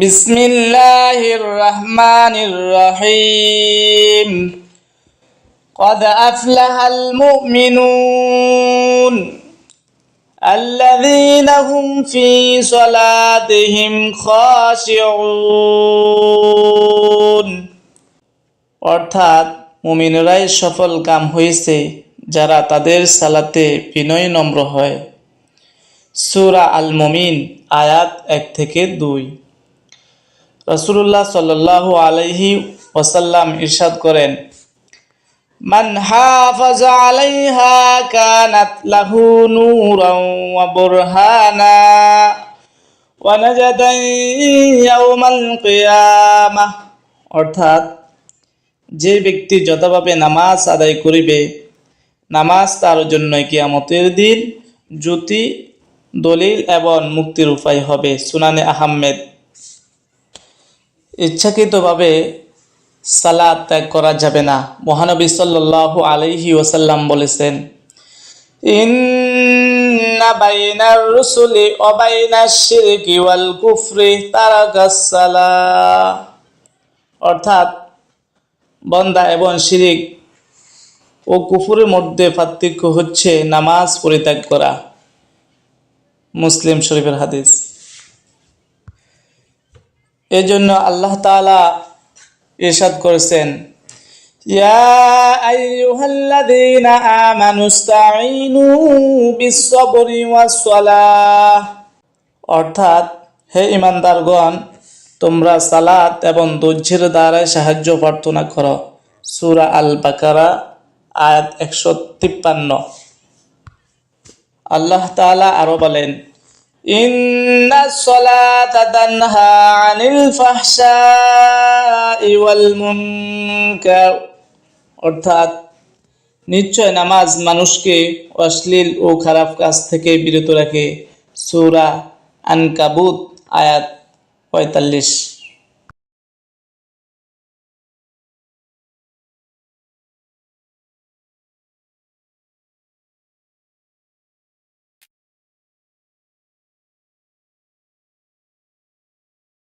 বিসমিল্লাহির রহমানির রহিম। قد أفلح المؤمنون الذين هم في صلاتهم خاشعون। অর্থাৎ মুমিনরাই সফল কাম হয়েছে যারা তাদের সালাতে বিনয়ী নম্র হয়। সূরা আল মুমিন আয়াত 1 থেকে 2। রাসূলুল্লাহ সাল্লাল্লাহু আলাইহি ওয়াসাল্লাম ইরশাদ করেন, মান হাফাযা আলাইহা কানাত লাহু নূরান ওয়া বুরহানা ওয়া নাজাতান ইয়াউমাল কিয়ামাহ। অর্থাৎ যে ব্যক্তি যথাভাবে নামাজ আদায় করিবে, নামাজ তার জন্য কিয়ামতের দিন জ্যোতি, দলিল এবং মুক্তির উপায় হবে। সুনানে আহমেদ। ইচ্ছাকৃতভাবে সালাত ত্যাগ করা যাবে না। মহানবী সাল্লাল্লাহু আলাইহি ওয়াসাল্লাম বলেছেন, ইন্না বাইনার রুসুলি ওয়া বাইনাশ শিরকি ওয়াল কুফরি তারাকাস সালাহ। অর্থাৎ বান্দা এবং শিরিক ও কুফরের মধ্যে পার্থক্য হচ্ছে নামাজ পরিত্যাগ করা। মুসলিম শরীফের হাদিস। এজন্য আল্লাহ তাআলা ইরশাদ করেছেন, ইয়া আইয়ুহাল্লাযীনা আমানুস্তাঈনু বিস-সাবরি ওয়াস-সালাহ। অর্থাৎ হে ঈমানদারগণ, তোমরা সালাত এবং ধৈর্যের দ্বারা সাহায্য প্রার্থনা করো। সূরা আল বাকারা আয়াত 153। আল্লাহ তাআলা আরো বলেন, ইন্নাস সালাতা তানহা আনিল ফাহশাই ওয়াল মুনকার। অর্থাৎ নিশ্চয় নামাজ মানুষকে অশ্লীল ও খারাপ কাজ থেকে বিরত রাখে। সূরা আনকাবুত আয়াত 45।